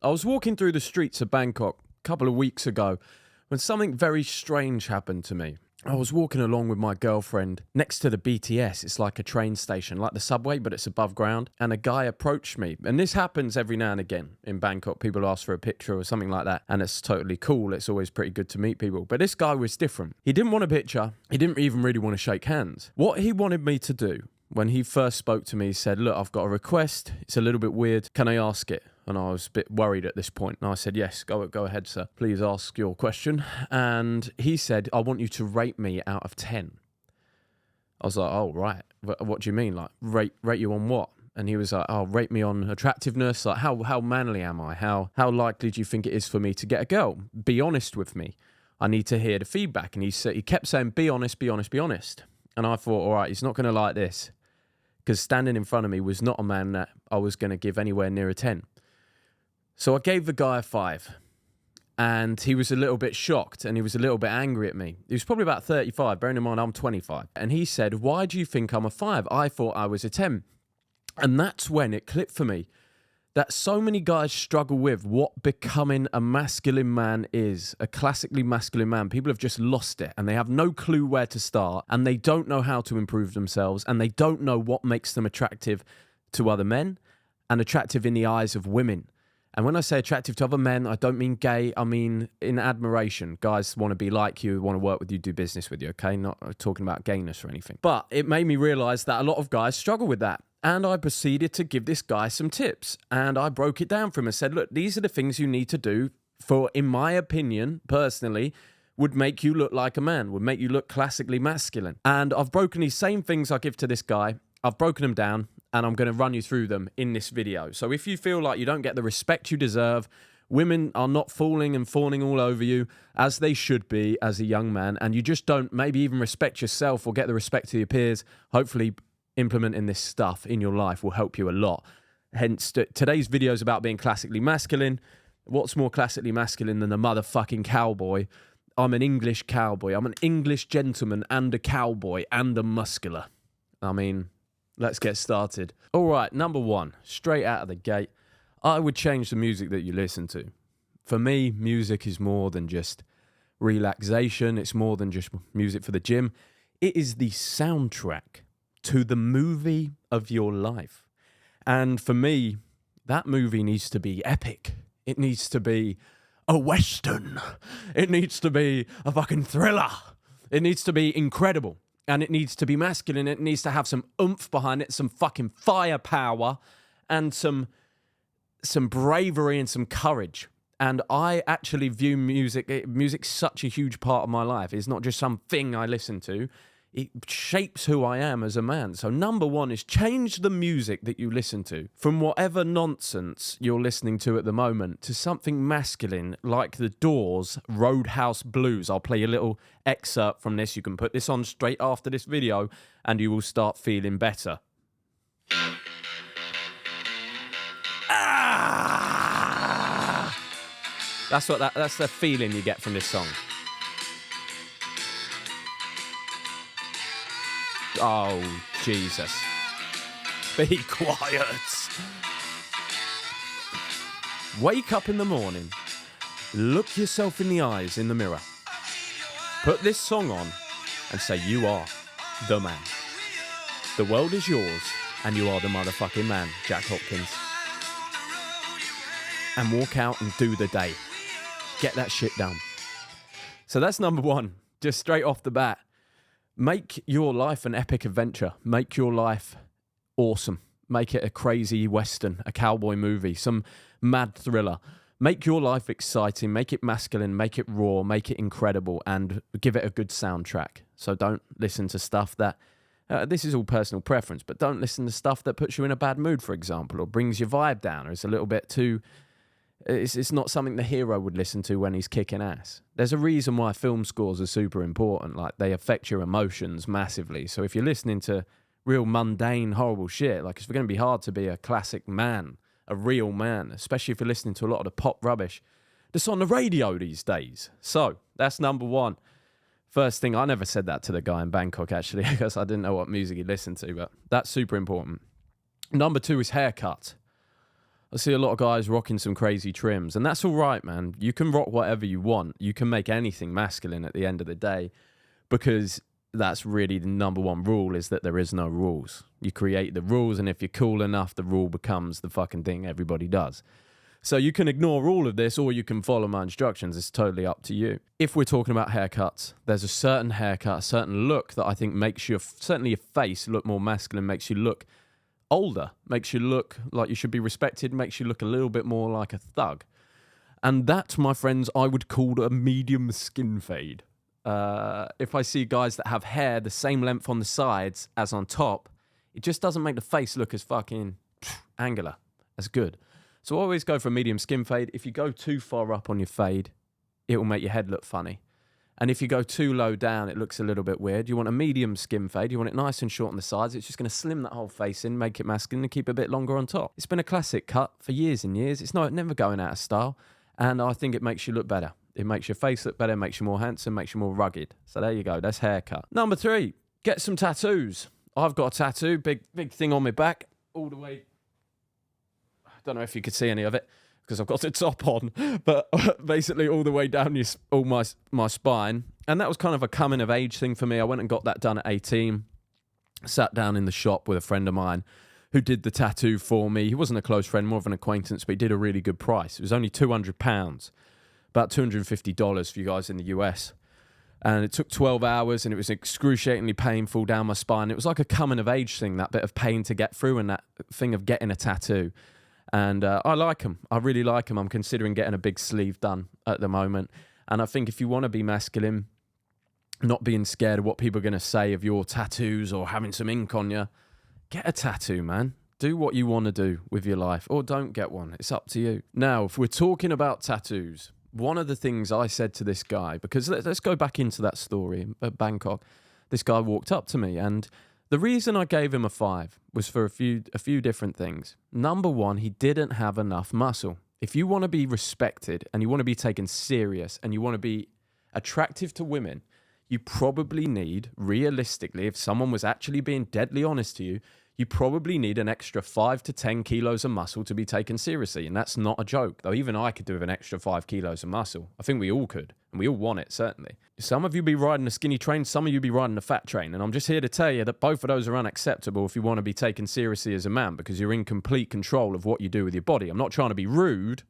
I was walking through the streets of Bangkok a couple of weeks ago when something very strange happened to me. I was walking along with my girlfriend next to the BTS. It's like a train station, like the subway, but it's above ground. And a guy approached me. And this happens every now and again in Bangkok. People ask for a picture or something like that. And it's totally cool. It's always pretty good to meet people. But this guy was different. He didn't want a picture. He didn't even really want to shake hands. What he wanted me to do when he first spoke to me, he said, look, I've got a request. It's a little bit weird. Can I ask it? And I was a bit worried at this point. And I said, yes, go ahead, sir. Please ask your question. And he said, I want you to rate me out of 10. I was like, oh, right. What do you mean? Like, rate you on what? And he was like, oh, rate me on attractiveness. Like, how manly am I? How likely do you think it is for me to get a girl? Be honest with me. I need to hear the feedback. And he kept saying, be honest, be honest, be honest. And I thought, all right, he's not going to like this. Because standing in front of me was not a man that I was going to give anywhere near a 10. So I gave the guy a 5. And he was a little bit shocked and he was a little bit angry at me. He was probably about 35, bearing in mind I'm 25. And he said, why do you think I'm a 5? I thought I was a 10. And that's when it clicked for me that so many guys struggle with what becoming a masculine man is, a classically masculine man. People have just lost it and they have no clue where to start and they don't know how to improve themselves and they don't know what makes them attractive to other men and attractive in the eyes of women. And when I say attractive to other men, I don't mean gay, I mean in admiration. Guys want to be like you, want to work with you, do business with you, okay? Not talking about gayness or anything. But it made me realize that a lot of guys struggle with that. And I proceeded to give this guy some tips. And I broke it down for him and said, look, these are the things you need to do for, in my opinion, personally, would make you look like a man, would make you look classically masculine. And I've broken these same things I give to this guy. I've broken them down and I'm going to run you through them in this video. So if you feel like you don't get the respect you deserve, women are not falling and fawning all over you as they should be as a young man, and you just don't maybe even respect yourself or get the respect to your peers, hopefully implementing this stuff in your life will help you a lot. Hence, today's video is about being classically masculine. What's more classically masculine than a motherfucking cowboy? I'm an English cowboy. I'm an English gentleman and a cowboy and a muscular. I mean, let's get started. All right, number 1, straight out of the gate, I would change the music that you listen to. For me, music is more than just relaxation. It's more than just music for the gym. It is the soundtrack to the movie of your life. And for me, that movie needs to be epic. It needs to be a western. It needs to be a fucking thriller. It needs to be incredible. And it needs to be masculine. It needs to have some oomph behind it, some fucking firepower, and some bravery and some courage. And I actually view music's such a huge part of my life. It's not just something I listen to. It shapes who I am as a man. So number 1 is change the music that you listen to from whatever nonsense you're listening to at the moment to something masculine like The Doors' Roadhouse Blues. I'll play a little excerpt from this. You can put this on straight after this video and you will start feeling better. Ah! That's the feeling you get from this song. Oh, Jesus. Be quiet. Wake up in the morning. Look yourself in the eyes in the mirror. Put this song on and say you are the man. The world is yours and you are the motherfucking man, Jack Hopkins. And walk out and do the day. Get that shit done. So that's number 1. Just straight off the bat. Make your life an epic adventure. Make your life awesome. Make it a crazy western, a cowboy movie, some mad thriller. Make your life exciting. Make it masculine. Make it raw. Make it incredible. And give it a good soundtrack. So don't listen to stuff that... this is all personal preference, but don't listen to stuff that puts you in a bad mood, for example, or brings your vibe down, or it's a little bit too... It's not something the hero would listen to when he's kicking ass. There's a reason why film scores are super important. Like, they affect your emotions massively. So if you're listening to real mundane, horrible shit, like, it's going to be hard to be a classic man, a real man, especially if you're listening to a lot of the pop rubbish that's on the radio these days. So that's number 1. First thing, I never said that to the guy in Bangkok, actually, because I didn't know what music he listened to, but that's super important. Number 2 is haircut. I see a lot of guys rocking some crazy trims, and that's all right, man. You can rock whatever you want. You can make anything masculine at the end of the day, because that's really the number one rule, is that there is no rules. You create the rules, and if you're cool enough, the rule becomes the fucking thing everybody does. So you can ignore all of this, or you can follow my instructions. It's totally up to you. If we're talking about haircuts, there's a certain haircut, a certain look that I think makes your, certainly your face look more masculine, makes you look older, makes you look like you should be respected, makes you look a little bit more like a thug. And that, my friends, I would call a medium skin fade. If I see guys that have hair the same length on the sides as on top, it just doesn't make the face look as fucking angular, as good. So I always go for a medium skin fade. If you go too far up on your fade, it will make your head look funny. And if you go too low down, it looks a little bit weird. You want a medium skin fade. You want it nice and short on the sides. It's just going to slim that whole face in, make it masculine, and keep it a bit longer on top. It's been a classic cut for years and years. It's never going out of style. And I think it makes you look better. It makes your face look better, makes you more handsome, makes you more rugged. So there you go. That's haircut. Number 3, get some tattoos. I've got a tattoo, big thing on my back, all the way. I don't know if you could see any of it, because I've got the top on, but basically all the way down my spine. And that was kind of a coming of age thing for me. I went and got that done at 18, sat down in the shop with a friend of mine who did the tattoo for me. He wasn't a close friend, more of an acquaintance, but he did a really good price. It was only £200, about $250 for you guys in the US. And it took 12 hours, and it was excruciatingly painful down my spine. It was like a coming of age thing, that bit of pain to get through, and that thing of getting a tattoo. And I like them. I really like them. I'm considering getting a big sleeve done at the moment. And I think if you want to be masculine, not being scared of what people are going to say of your tattoos or having some ink on you, get a tattoo, man. Do what you want to do with your life, or don't get one. It's up to you. Now, if we're talking about tattoos, one of the things I said to this guy, because let's go back into that story in Bangkok. This guy walked up to me, and the reason I gave him a 5 was for a few different things. Number one, he didn't have enough muscle. If you want to be respected and you want to be taken serious and you want to be attractive to women, you probably need, realistically, if someone was actually being deadly honest to you, you probably need an extra 5 to 10 kilos of muscle to be taken seriously. And that's not a joke, though. Even I could do with an extra 5 kilos of muscle. I think we all could, and we all want it, certainly. Some of you be riding a skinny train, some of you be riding a fat train. And I'm just here to tell you that both of those are unacceptable if you want to be taken seriously as a man, because you're in complete control of what you do with your body. I'm not trying to be rude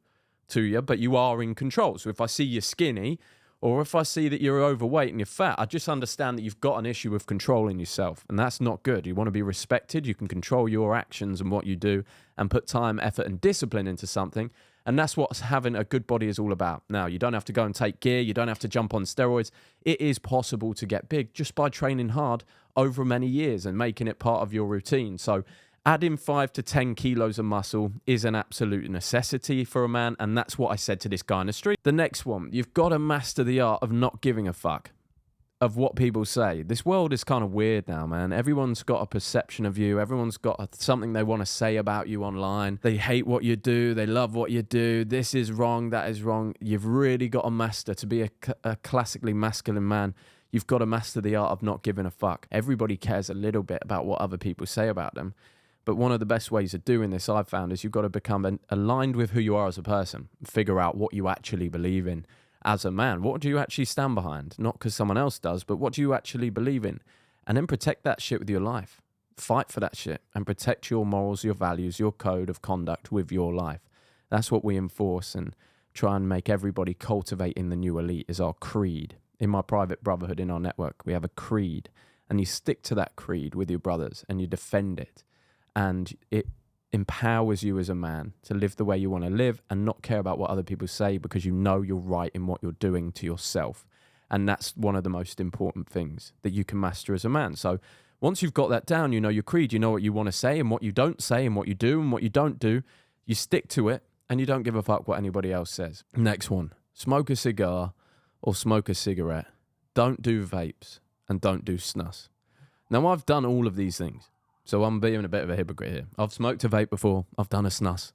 to you, but you are in control. So if I see you skinny, or if I see that you're overweight and you're fat, I just understand that you've got an issue with controlling yourself, and that's not good. You want to be respected. You can control your actions and what you do and put time, effort, and discipline into something, and that's what having a good body is all about. Now, you don't have to go and take gear. You don't have to jump on steroids. It is possible to get big just by training hard over many years and making it part of your routine. So adding 5 to 10 kilos of muscle is an absolute necessity for a man, and that's what I said to this guy in the street. The next one, you've got to master the art of not giving a fuck of what people say. This world is kind of weird now, man. Everyone's got a perception of you. Everyone's got something they want to say about you online. They hate what you do. They love what you do. This is wrong. That is wrong. You've really got to master, to be a classically masculine man, you've got to master the art of not giving a fuck. Everybody cares a little bit about what other people say about them. But one of the best ways of doing this, I've found, is you've got to become aligned with who you are as a person. Figure out what you actually believe in as a man. What do you actually stand behind? Not because someone else does, but what do you actually believe in? And then protect that shit with your life. Fight for that shit and protect your morals, your values, your code of conduct with your life. That's what we enforce and try and make everybody cultivate in the new elite, is our creed. In my private brotherhood, in our network, we have a creed. And you stick to that creed with your brothers and you defend it. And it empowers you as a man to live the way you want to live and not care about what other people say, because you know you're right in what you're doing to yourself. And that's one of the most important things that you can master as a man. So once you've got that down, you know your creed, you know what you want to say and what you don't say and what you do and what you don't do. You stick to it and you don't give a fuck what anybody else says. Next one, smoke a cigar or smoke a cigarette. Don't do vapes and don't do snus. Now, I've done all of these things. So I'm being a bit of a hypocrite here. I've smoked a vape before. I've done a snus.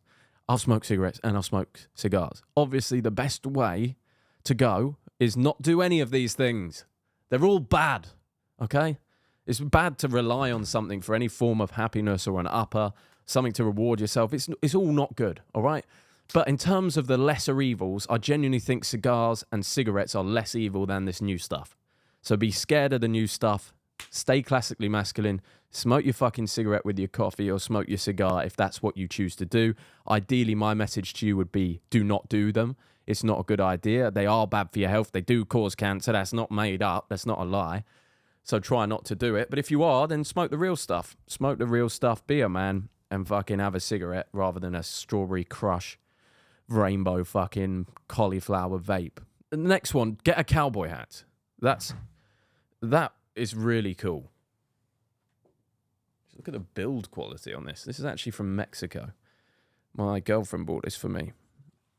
I've smoked cigarettes and I've smoked cigars. Obviously, the best way to go is not do any of these things. They're all bad, okay? It's bad to rely on something for any form of happiness or an upper something to reward yourself. It's all not good, all right? But in terms of the lesser evils, I genuinely think cigars and cigarettes are less evil than this new stuff. So be scared of the new stuff. Stay classically masculine. Smoke your fucking cigarette with your coffee or smoke your cigar if that's what you choose to do. Ideally, my message to you would be do not do them. It's not a good idea. They are bad for your health. They do cause cancer. That's not made up. That's not a lie. So try not to do it. But if you are, then smoke the real stuff. Smoke the real stuff. Be a man and fucking have a cigarette rather than a strawberry crush, rainbow fucking cauliflower vape. The next one, get a cowboy hat. That is really cool. Look at the build quality on this. This is actually from Mexico. My girlfriend bought this for me.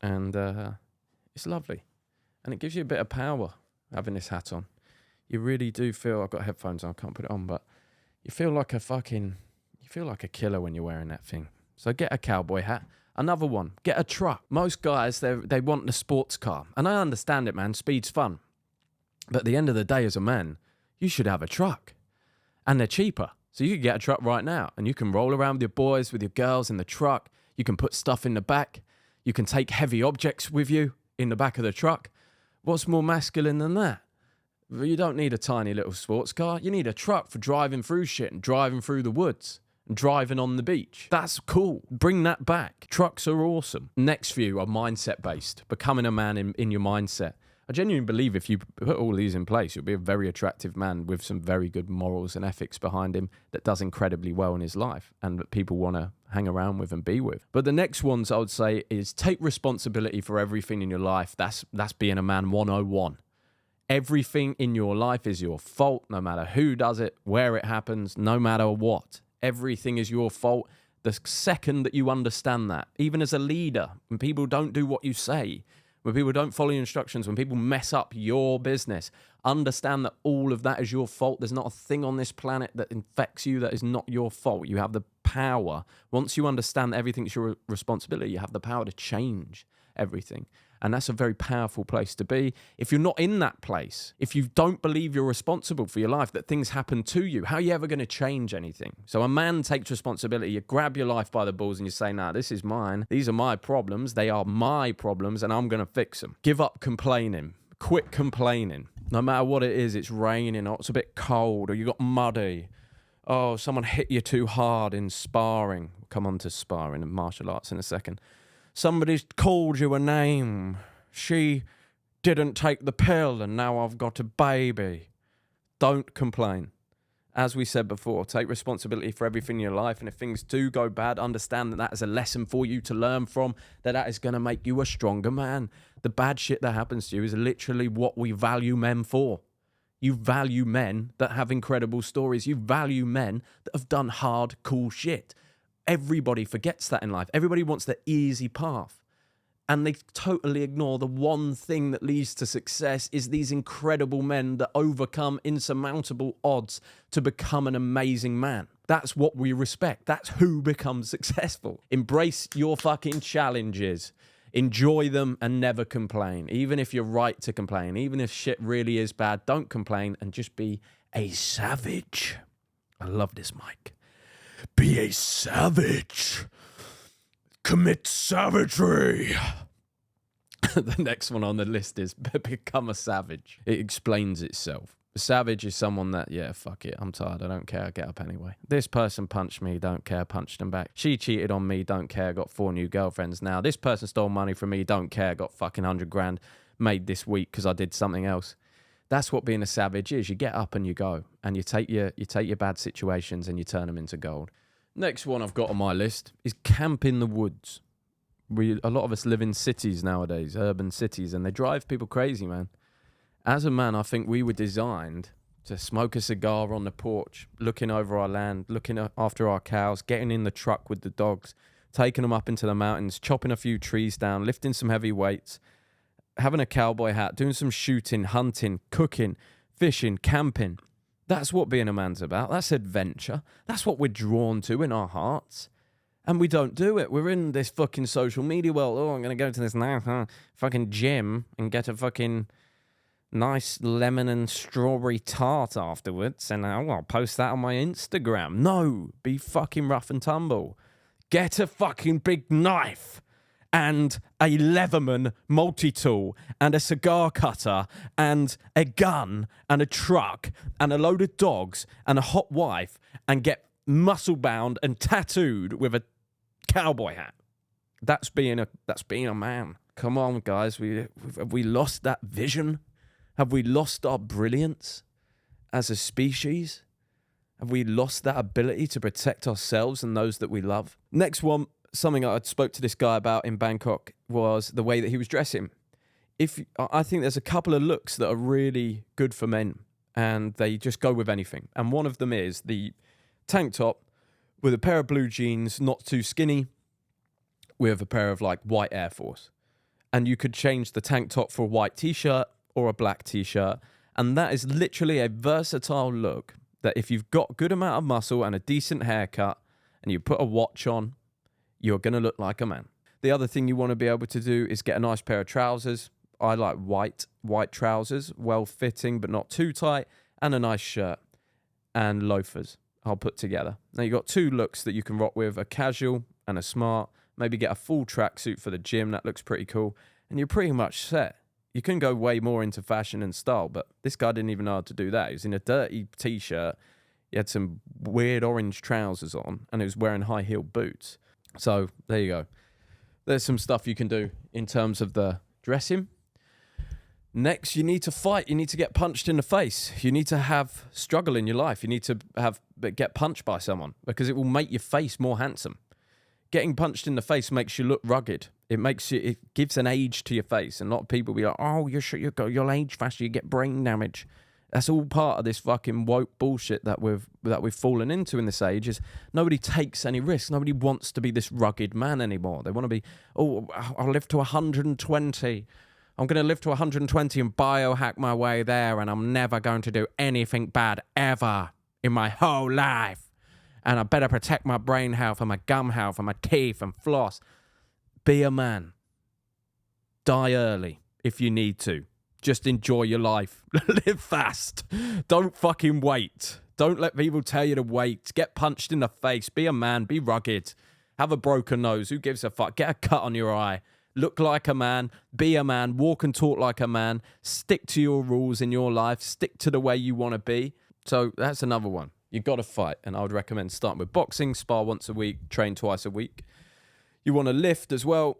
And it's lovely. And it gives you a bit of power having this hat on. You really do feel, I've got headphones on, I can't put it on, but you feel like a killer when you're wearing that thing. So get a cowboy hat. Another one, get a truck. Most guys, they want the sports car. And I understand it, man. Speed's fun. But at the end of the day, as a man, you should have a truck. And they're cheaper. So you can get a truck right now. And you can roll around with your boys, with your girls in the truck. You can put stuff in the back. You can take heavy objects with you in the back of the truck. What's more masculine than that? You don't need a tiny little sports car. You need a truck for driving through shit and driving through the woods and driving on the beach. That's cool. Bring that back. Trucks are awesome. Next few are mindset based. Becoming a man in your mindset. I genuinely believe if you put all these in place, you'll be a very attractive man with some very good morals and ethics behind him that does incredibly well in his life and that people want to hang around with and be with. But the next ones I would say is take responsibility for everything in your life. That's being a man 101. Everything in your life is your fault, no matter who does it, where it happens, no matter what. Everything is your fault. The second that you understand that, even as a leader, when people don't do what you say, when people don't follow your instructions, when people mess up your business, understand that all of that is your fault. There's not a thing on this planet that infects you that is not your fault. You have the power. Once you understand that everything's your responsibility, you have the power to change everything. And that's a very powerful place to be. If you're not in that place, if you don't believe you're responsible for your life, that things happen to you, how are you ever going to change anything? So a man takes responsibility. You grab your life by the balls and you say, nah, this is mine. These are my problems. They are my problems and I'm going to fix them. Give up complaining. Quit complaining. No matter what it is, it's raining or it's a bit cold or you got muddy. Oh, someone hit you too hard in sparring. We'll come on to sparring and martial arts in a second. Somebody's called you a name. She didn't take the pill and now I've got a baby. Don't complain. As we said before, take responsibility for everything in your life. And if things do go bad, understand that that is a lesson for you to learn from, that is going to make you a stronger man. The bad shit that happens to you is literally what we value men for. You value men that have incredible stories. You value men that have done hard, cool shit. Everybody forgets that in life. Everybody wants the easy path. And they totally ignore the one thing that leads to success is these incredible men that overcome insurmountable odds to become an amazing man. That's what we respect. That's who becomes successful. Embrace your fucking challenges. Enjoy them and never complain. Even if you're right to complain, even if shit really is bad, don't complain and just be a savage. I love this mic. Be a savage. Commit savagery. The next one on the list is become a savage. It explains itself. A savage is someone that, yeah, fuck it, I'm tired, I don't care, I get up anyway. This person punched me, don't care, punched them back. She cheated on me, don't care, got 4 new girlfriends now. This person stole money from me, don't care, got fucking 100 grand made this week because I did something else. That's what being a savage is. You get up and you go, and you take your bad situations and you turn them into gold. Next one I've got on my list is camp in the woods. A lot of us live in cities nowadays, urban cities, and they drive people crazy, man. As a man, I think we were designed to smoke a cigar on the porch, looking over our land, looking after our cows, getting in the truck with the dogs, taking them up into the mountains, chopping a few trees down, lifting some heavy weights, having a cowboy hat, doing some shooting, hunting, cooking, fishing, camping. That's what being a man's about. That's adventure. That's what we're drawn to in our hearts. And we don't do it. We're in this fucking social media world. Oh, I'm going to go to this nice fucking gym and get a fucking nice lemon and strawberry tart afterwards. And I'll post that on my Instagram. No, be fucking rough and tumble. Get a fucking big knife and a Leatherman multi-tool and a cigar cutter and a gun and a truck and a load of dogs and a hot wife and get muscle bound and tattooed with a cowboy hat. That's being a man. Come on, guys. Have we lost that vision? Have we lost our brilliance as a species? Have we lost that ability to protect ourselves and those that we love? Next one, something I spoke to this guy about in Bangkok, was the way that he was dressing. I think there's a couple of looks that are really good for men, and they just go with anything. And one of them is the tank top with a pair of blue jeans, not too skinny, with a pair of like white Air Force. And you could change the tank top for a white t-shirt or a black t-shirt. And that is literally a versatile look that if you've got a good amount of muscle and a decent haircut and you put a watch on, you're going to look like a man. The other thing you want to be able to do is get a nice pair of trousers. I like white trousers, well-fitting but not too tight, and a nice shirt and loafers I'll put together. Now you've got two looks that you can rock with, a casual and a smart. Maybe get a full tracksuit for the gym. That looks pretty cool. And you're pretty much set. You can go way more into fashion and style, but this guy didn't even know how to do that. He was in a dirty t-shirt. He had some weird orange trousers on, and he was wearing high-heeled boots. So there you go. There's some stuff you can do in terms of the dressing. Next, you need to fight. You need to get punched in the face. You need to have struggle in your life. You need to get punched by someone because it will make your face more handsome. Getting punched in the face makes you look rugged. It gives an age to your face. And a lot of people be like, oh, you'll age faster, you get brain damage. That's all part of this fucking woke bullshit that we've fallen into in this age. Is nobody takes any risks. Nobody wants to be this rugged man anymore. They want to be, oh, I'll live to 120. I'm going to live to 120 and biohack my way there, and I'm never going to do anything bad ever in my whole life. And I better protect my brain health and my gum health and my teeth and floss. Be a man. Die early if you need to. Just enjoy your life. Live fast. Don't fucking wait. Don't let people tell you to wait. Get punched in the face. Be a man. Be rugged. Have a broken nose. Who gives a fuck? Get a cut on your eye. Look like a man. Be a man. Walk and talk like a man. Stick to your rules in your life. Stick to the way you want to be. So that's another one. You've got to fight, and I would recommend starting with boxing, spar once a week, train twice a week. You want to lift as well,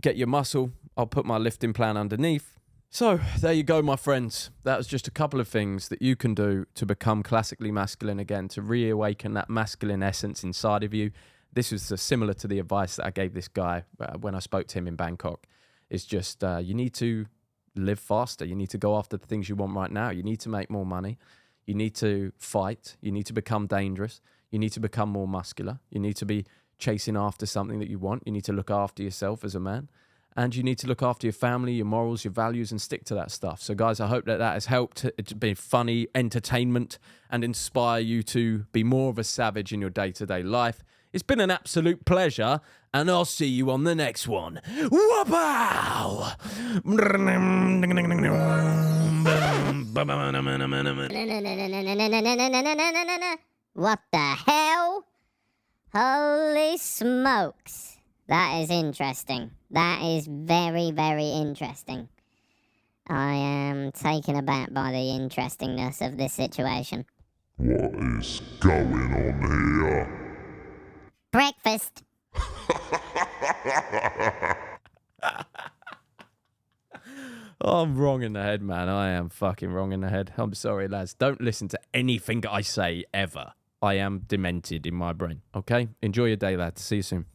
get your muscle. I'll put my lifting plan underneath. So there you go, my friends. That was just a couple of things that you can do to become classically masculine again, to reawaken that masculine essence inside of you. This was similar to the advice that I gave this guy when I spoke to him in Bangkok. It's just you need to live faster. You need to go after the things you want right now. You need to make more money. You need to fight. You need to become dangerous. You need to become more muscular. You need to be chasing after something that you want. You need to look after yourself as a man. And you need to look after your family, your morals, your values, and stick to that stuff. So, guys, I hope that has helped it be funny, entertainment, and inspire you to be more of a savage in your day-to-day life. It's been an absolute pleasure, and I'll see you on the next one. Whoop-ow! What the hell? Holy smokes. That is interesting. That is very, very interesting. I am taken aback by the interestingness of this situation. What is going on here? Breakfast. I'm wrong in the head, man. I am fucking wrong in the head. I'm sorry, lads. Don't listen to anything I say ever. I am demented in my brain. Okay? Enjoy your day, lads. See you soon.